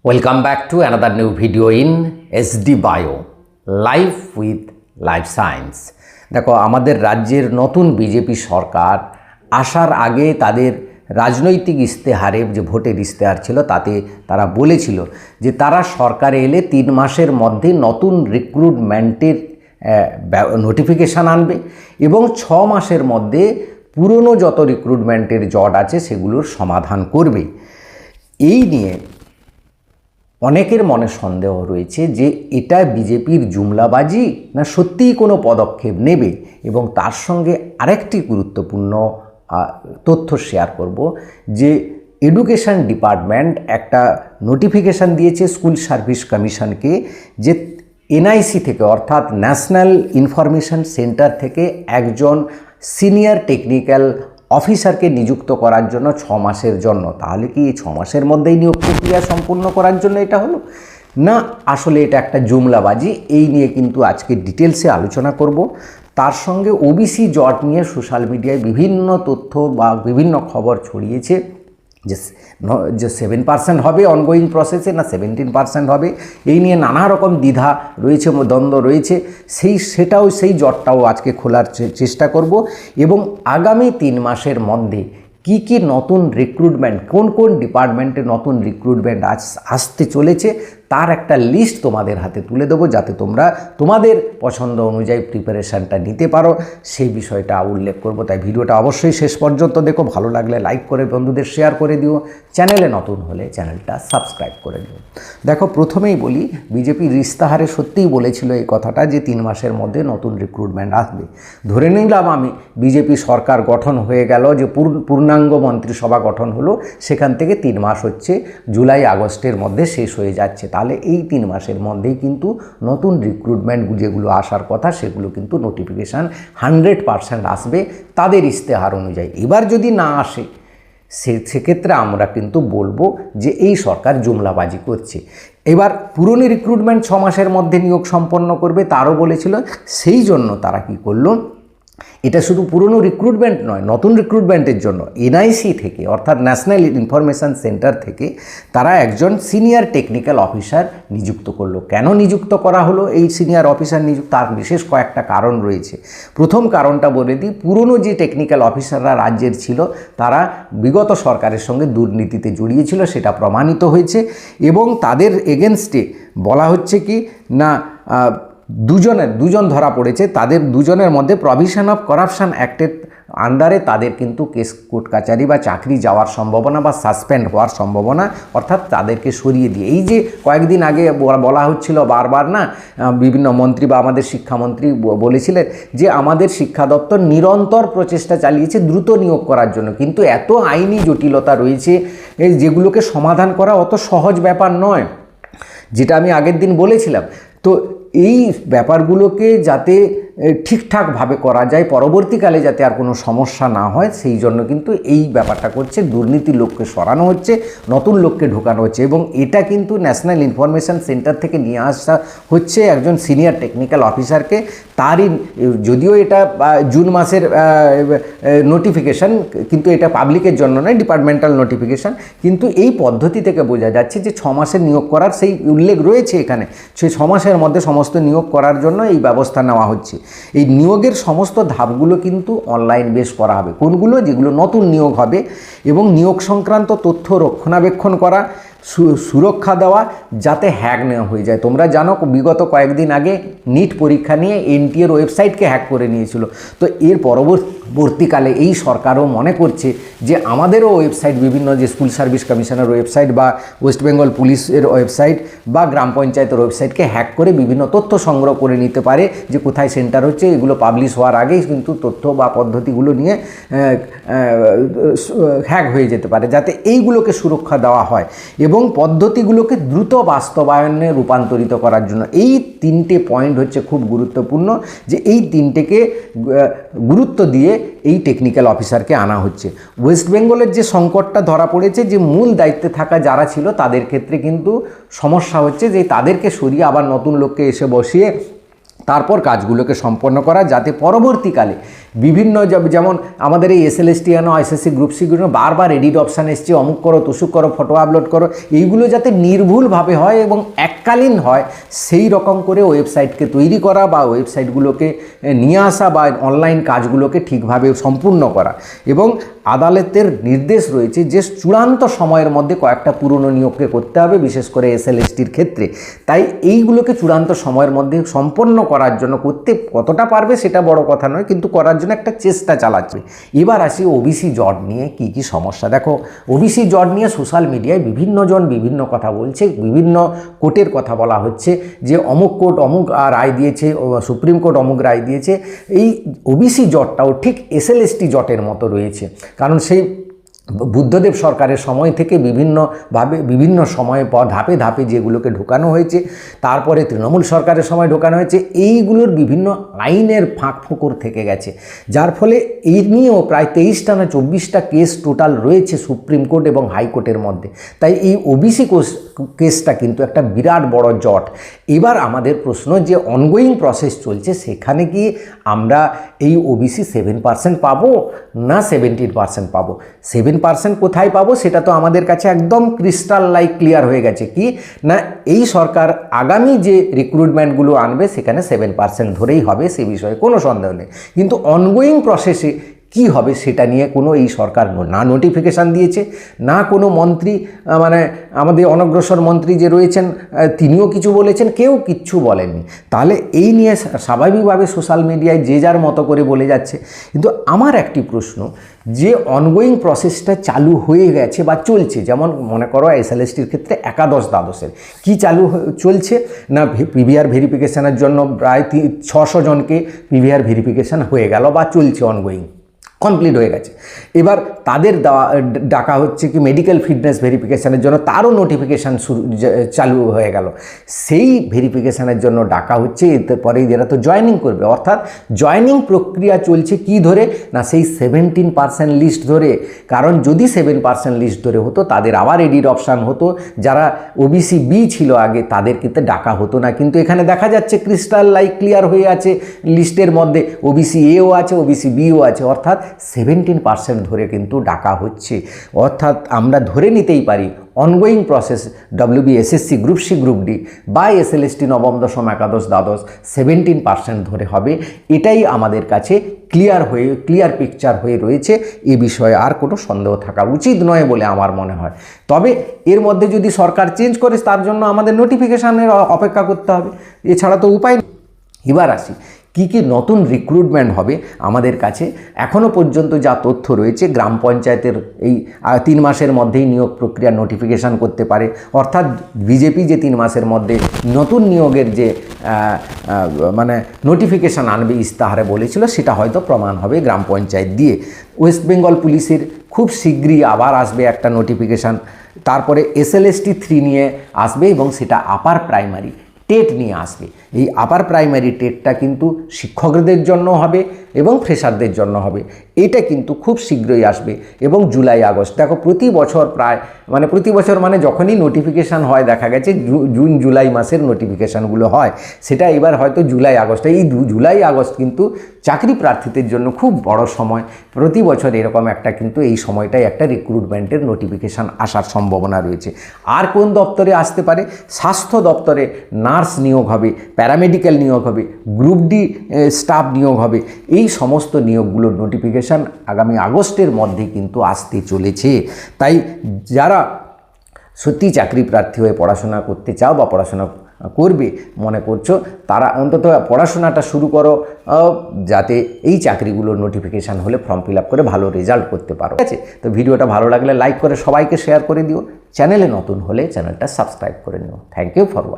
Welcome back to another new video in SD Bio Life with Life Science। দেখো আমাদের রাজ্যের নতুন BJP সরকার আসার আগে তাদের রাজনৈতিক ইস্তেহারে যে ভোটের ইস্তেহার ছিল তাতে তারা বলেছিল যে তারা সরকারে এলে 3 মাসের মধ্যে নতুন রিক্রুটমেন্টের নোটিফিকেশান আনবে এবং 6 মাসের মধ্যে পুরনো যত রিক্রুটমেন্টের জট আছে সেগুলোর সমাধান করবে। এই নিয়ে অনেকের মনে সন্দেহ রয়েছে যে এটা বিজেপির জুমলাবাজি না সত্যিই কোনো পদক্ষেপ নেবে, এবং তার সঙ্গে আরেকটি গুরুত্বপূর্ণ তথ্য শেয়ার করব যে এডুকেশন ডিপার্টমেন্ট একটা নোটিফিকেশান দিয়েছে স্কুল সার্ভিস কমিশনকে যে এনআইসি থেকে অর্থাৎ ন্যাশনাল ইনফরমেশন সেন্টার থেকে একজন সিনিয়র টেকনিক্যাল অফিসারকে নিযুক্ত করার জন্য 6 মাসের জন্য। তাহলে কি এই 6 মাসের মধ্যেই নিয়োগ প্রক্রিয়া সম্পূর্ণ করার জন্য এটা হলো না, আসলে এটা একটা জুমলাবাজি। এই নিয়ে কিন্তু আজকে ডিটেলসে আলোচনা করব। তার সঙ্গে ওবিসি জট নিয়ে সোশ্যাল মিডিয়ায় বিভিন্ন তথ্য বা বিভিন্ন খবর ছড়িয়েছে যে 7% হবে অনগোয়িং প্রসেসে না 17% হবে, এই নিয়ে নানা রকম দ্বিধা রয়েছে, দ্বন্দ্ব রয়েছে। সেই জটটাও আজকে খোলার চেষ্টা করব এবং আগামী 3 মাসের মধ্যে কি কি নতুন রিক্রুটমেন্ট, কোন কোন ডিপার্টমেন্টে নতুন রিক্রুটমেন্ট আসতে চলেছে তার একটা লিস্ট তোমাদের হাতে তুলে দেবো, যাতে তোমরা তোমাদের পছন্দ অনুযায়ী প্রিপারেশানটা নিতে পারো, সেই বিষয়টা উল্লেখ করব। তাই ভিডিওটা অবশ্যই শেষ পর্যন্ত দেখো, ভালো লাগলে লাইক করে বন্ধুদের শেয়ার করে দিও, চ্যানেলে নতুন হলে চ্যানেলটা সাবস্ক্রাইব করে দিও। দেখো প্রথমেই বলি, বিজেপির ইস্তাহারে সত্যিই বলেছিল এই কথাটা যে 3 মাসের মধ্যে নতুন রিক্রুটমেন্ট আসবে। ধরে নিলাম আমি বিজেপি সরকার গঠন হয়ে গেল, যে পূর্ণাঙ্গ মন্ত্রিসভা গঠন হলো, সেখান থেকে 3 মাস হচ্ছে জুলাই আগস্টের মধ্যে শেষ হয়ে যাচ্ছে। তাহলে এই 3 মাসের মধ্যেই কিন্তু নতুন রিক্রুটমেন্ট যেগুলো আসার কথা সেগুলো কিন্তু নোটিফিকেশান 100% আসবে তাদের ইস্তেহার অনুযায়ী। এবার যদি না আসে সেক্ষেত্রে আমরা কিন্তু বলবো যে এই সরকার জুমলাবাজি করছে। এবার পুরনো রিক্রুটমেন্ট 6 মাসের মধ্যে নিয়োগ সম্পন্ন করবে তারও বলেছিল, সেই জন্য তারা কি করলো, এটা শুধু পুরনো রিক্রুটমেন্ট নয়, নতুন রিক্রুটমেন্টের জন্য এনআইসি থেকে অর্থাৎ ন্যাশনাল ইনফরমেশন সেন্টার থেকে তারা একজন সিনিয়র টেকনিক্যাল অফিসার নিযুক্ত করলো। কেন নিযুক্ত করা হলো এই সিনিয়র অফিসার নিযুক্ত, তার বিশেষ কয়েকটা কারণ রয়েছে। প্রথম কারণটা বলে দিই, পুরনো যে টেকনিক্যাল অফিসাররা রাজ্যের ছিল তারা বিগত সরকারের সঙ্গে দুর্নীতিতে জড়িয়েছিল, সেটা প্রমাণিত হয়েছে এবং তাদের এগেনস্টে বলা হচ্ছে কি না, দুজন ধরা পড়েছে, তাদের দুজনের মধ্যে প্রভিশন অফ করাপশন অ্যাক্টের আন্ডারে তাদের কিন্তু কেস কোর্ট কাচারি বা চাকরি যাওয়ার সম্ভাবনা বা সাসপেন্ড হওয়ার সম্ভাবনা, অর্থাৎ তাদেরকে সরিয়ে দিয়ে, এই যে কয়েকদিন আগে বলা হচ্ছিল বারবার না, বিভিন্ন মন্ত্রী বা আমাদের শিক্ষামন্ত্রী বলেছিলেন যে আমাদের শিক্ষা দপ্তর নিরন্তর প্রচেষ্টা চালিয়েছে দ্রুত নিয়োগ করার জন্য, কিন্তু এত আইনি জটিলতা রয়েছে যেগুলোকে সমাধান করা অত সহজ ব্যাপার নয়, যেটা আমি আগের দিন বলেছিলাম। তো এই ব্যাপারগুলোকে যাতে ঠিকঠাকভাবে করা যায়, পরবর্তীকালে যাতে আর কোনো সমস্যা না হয়, সেই জন্য কিন্তু এই ব্যাপারটা করছে, দুর্নীতির লোককে সরানো হচ্ছে, নতুন লোককে ঢোকানো হচ্ছে এবং এটা কিন্তু ন্যাশনাল ইনফরমেশন সেন্টার থেকে নিয়ে আসা হচ্ছে একজন সিনিয়র টেকনিক্যাল অফিসারকে। তারই যদিও এটা জুন মাসের নোটিফিকেশান, কিন্তু এটা পাবলিকের জন্য নয়, ডিপার্টমেন্টাল নোটিফিকেশান, কিন্তু এই পদ্ধতি থেকে বোঝা যাচ্ছে যে 6 মাসের নিয়োগ করার সেই উল্লেখ রয়েছে এখানে, সেই 6 মাসের মধ্যে সমস্ত নিয়োগ করার জন্য এই ব্যবস্থা নেওয়া হচ্ছে। এই নিয়োগের সমস্ত ধাপগুলো কিন্তু অনলাইন বেস করা হবে, কোনগুলো, যেগুলো নতুন নিয়োগ হবে, এবং নিয়োগ সংক্রান্ত তথ্য রক্ষণাবেক্ষণ করা, সুরক্ষা দেওয়া, যাতে হ্যাক নেওয়া হয়ে যায়। তোমরা জানো বিগত কয়েকদিন আগে নিট পরীক্ষা নিয়ে এনটিএর ওয়েবসাইটকে হ্যাক করে নিয়েছিল। তো এর পরবর্তীকালে এই সরকারও মনে করছে যে আমাদেরও ওয়েবসাইট, বিভিন্ন যে স্কুল সার্ভিস কমিশনের ওয়েবসাইট বা ওয়েস্ট বেঙ্গল পুলিশের ওয়েবসাইট বা গ্রাম পঞ্চায়েতের ওয়েবসাইটকে হ্যাক করে বিভিন্ন তথ্য সংগ্রহ করে নিতে পারে, যে কোথায় সেন্টার হচ্ছে, এগুলো পাবলিশ হওয়ার আগেই কিন্তু তথ্য বা পদ্ধতিগুলো নিয়ে হ্যাক হয়ে যেতে পারে, যাতে এইগুলোকে সুরক্ষা দেওয়া হয় এবং পদ্ধতিগুলোকে দ্রুত বাস্তবায়নে রূপান্তরিত করার জন্য। এই 3টে পয়েন্ট হচ্ছে খুব গুরুত্বপূর্ণ, যে এই 3টেকে গুরুত্ব দিয়ে এই টেকনিক্যাল অফিসারকে আনা হচ্ছে। ওয়েস্ট বেঙ্গলের যে সংকটটা ধরা পড়েছে, যে মূল দায়িত্বে থাকা যারা ছিল তাদের ক্ষেত্রে কিন্তু সমস্যা হচ্ছে, যে তাদেরকে সরিয়ে আবার নতুন লোককে এসে বসিয়ে তারপর কাজগুলোকে সম্পন্ন করা, যাতে পরবর্তীকালে বিভিন্ন যেমন আমাদের এই SLST SSC গ্রুপ সি বারবার এডিট অপশান এসছে, অমুক করো তুসুক করো, ফটো আপলোড করো, এইগুলো যাতে নির্ভুলভাবে হয় এবং এককালীন হয় সেই রকম করে ওয়েবসাইটকে তৈরি করা বা ওয়েবসাইটগুলোকে নিয়ে আসা বা অনলাইন কাজগুলোকে ঠিকভাবে সম্পূর্ণ করা। এবং আদালতের নির্দেশ রয়েছে যে চূড়ান্ত সময়ের মধ্যে কয়েকটা পুরনো নিয়োগকে করতে হবে, বিশেষ করে SLSTর ক্ষেত্রে। তাই এইগুলোকে চূড়ান্ত সময়ের মধ্যে সম্পন্ন করার জন্য করতে কতটা পারবে সেটা বড় কথা নয়, কিন্তু করার জন্য একটা চেষ্টা চালাচ্ছে। এবার আসি ওবিসি জট নিয়ে কি কি সমস্যা। দেখো, ওবিসি জট নিয়ে সোশ্যাল মিডিয়ায় বিভিন্নজন বিভিন্ন কথা বলছে, বিভিন্ন কোর্টের কথা বলা হচ্ছে যে অমুক কোর্ট অমুক রায় দিয়েছে, সুপ্রিম কোর্ট অমুক রায় দিয়েছে। এই ওবিসি জটটাও ঠিক SLST জটের মতো রয়েছে, কারণ সেই বুদ্ধদেব সরকারের সময় থেকে বিভিন্নভাবে বিভিন্ন সময়ে ধাপে ধাপে যেগুলোকে ঢোকানো হয়েছে, তারপরে তৃণমূল সরকারের সময় ঢোকানো হয়েছে, এইগুলোর বিভিন্ন আইনের ফাঁক ফোকর থেকে গেছে, যার ফলে এই নিয়েও প্রায় 23টা না 24টা কেস টোটাল রয়েছে সুপ্রিম কোর্ট এবং হাইকোর্টের মধ্যে। তাই এই ওবিসি কেসটা কিন্তু একটা বিরাট বড় জট। এবার আমাদের প্রশ্ন যে অনগোয়িং প্রসেস চলছে, সেখানে কি আমরা এই ওবিসি 7% পাবো না 17% পাবো? 7% কোথায় পাবো সেটা তো আমাদের কাছে একদম ক্রিস্টাল লাইক ক্লিয়ার হয়ে গেছে, কি না এই সরকার আগামী যে রিক্রুটমেন্টগুলো আনবে সেখানে 7% ধরেই হবে, সে বিষয়ে কোনো সন্দেহ নেই। কিন্তু অনগোয়িং প্রসেসে কি হবে সেটা নিয়ে কোনো এই সরকার না নোটিফিকেশান দিয়েছে, না কোনো মন্ত্রী মানে আমাদের অনগ্রসর মন্ত্রী যে রয়েছেন তিনিও কিছু বলেছেন, কেউ কিচ্ছু বলেননি। তাহলে এই নিয়ে স্বাভাবিকভাবে সোশ্যাল মিডিয়ায় যে যার মতো করে বলে যাচ্ছে। কিন্তু আমার একটি প্রশ্ন, যে অনগোয়িং প্রসেসটা চালু হয়ে গেছে বা চলছে, যেমন মনে করো SLSTর ক্ষেত্রে একাদশ দ্বাদশের কি চালু চলছে না, PVR ভেরিফিকেশানের জন্য প্রায় 600 জনকে PVR ভেরিফিকেশান হয়ে গেল বা চলছে, অনগোয়িং কমপ্লিট হয়ে গেছে। এবার তাদের ডাকা হচ্ছে কি মেডিকেল ফিটনেস ভেরিফিকেশানের জন্য, তারও নোটিফিকেশান চালু হয়ে গেল, সেই ভেরিফিকেশানের জন্য ডাকা হচ্ছে। এরপরে এরা তো জয়েনিং করবে, অর্থাৎ জয়েনিং প্রক্রিয়া চলছে কি ধরে না, সেই 17% লিস্ট ধরে। কারণ যদি 7% লিস্ট ধরে হতো তাদের আবার এডিট অপশান হতো, যারা ওবিসি বি ছিল আগে তাদের কিন্তু ডাকা হতো না। কিন্তু এখানে দেখা যাচ্ছে ক্রিস্টাল লাইক ক্লিয়ার হয়ে আছে লিস্টের মধ্যে, ওবিসি এও আছে ওবিসি বিও আছে, অর্থাৎ 17% ধরে কিন্তু ডাকা হচ্ছে। অর্থাৎ আমরা ধরে নিতেই পারি ongoing process WBSSC group C group D বা SLST নবম দশম একাদশ দ্বাদশ 17% ধরে হবে। এটাই আমাদের কাছে ক্লিয়ার পিকচার হয়ে রয়েছে। এ বিষয়ে আর কোনো সন্দেহ থাকা উচিত নয় বলে আমার মনে হয়। তবে এর মধ্যে যদি সরকার চেঞ্জ করে তার জন্য আমাদের নোটিফিকেশানের অপেক্ষা করতে হবে, এছাড়া তো উপায় নেই। এবার আসি কি কি নতুন রিক্রুটমেন্ট হবে আমাদের কাছে। এখনও পর্যন্ত যা তথ্য রয়েছে, গ্রাম পঞ্চায়েতের এই 3 মাসের মধ্যেই নিয়োগ প্রক্রিয়া নোটিফিকেশান করতে পারে, অর্থাৎ বিজেপি যে 3 মাসের মধ্যে নতুন নিয়োগের যে মানে নোটিফিকেশান আনবে ইস্তাহারে বলেছিল, সেটা হয়তো প্রমাণ হবে গ্রাম পঞ্চায়েত দিয়ে। ওয়েস্ট বেঙ্গল পুলিশের খুব শীঘ্রই আবার আসবে একটা নোটিফিকেশান। তারপরে SLST 3 নিয়ে আসবে এবং সেটা আপার প্রাইমারি টেট নিয়ে আসবে। এই আপার প্রাইমারি টেটটা কিন্তু শিক্ষকদের জন্য হবে এবং ফ্রেশারদের জন্য হবে। এটা কিন্তু খুব শীঘ্রই আসবে এবং জুলাই আগস্ট। দেখো প্রতি বছর যখনই নোটিফিকেশান হয়, দেখা গেছে জুন জুলাই মাসের নোটিফিকেশানগুলো হয়, সেটা এবার হয়তো জুলাই আগস্ট। এই জুলাই আগস্ট কিন্তু চাকরি প্রার্থীদের জন্য খুব বড় সময়। প্রতি বছর এরকম একটা কিন্তু এই সময়টাই একটা রিক্রুটমেন্টের নোটিফিকেশান আসার সম্ভাবনা রয়েছে। আর কোন দপ্তরে আসতে পারে? স্বাস্থ্য দপ্তরে নার্স নিয়োগ হবে, প্যারামেডিক্যাল নিয়োগ হবে, গ্রুপ ডি স্টাফ নিয়োগ হবে। এই সমস্ত নিয়োগগুলোর নোটিফিকেশান আগামী আগস্টের মধ্যে কিন্তু আসতে চলেছে। তাই যারা সত্যি চাকরি প্রার্থী হয়ে পড়াশোনা করতে চাও বা পড়াশোনা করবে মনে করছো, তারা অন্তত পড়াশোনাটা শুরু করো, যাতে এই চাকরিগুলোর নোটিফিকেশান হলে ফর্ম ফিল আপ করে ভালো রেজাল্ট করতে পারো। ঠিক আছে? তো ভিডিওটা ভালো লাগলে লাইক করে সবাইকে শেয়ার করে দিও। চ্যানেলে নতুন হলে চ্যানেলটা সাবস্ক্রাইব করে নিও। Thank you for watching.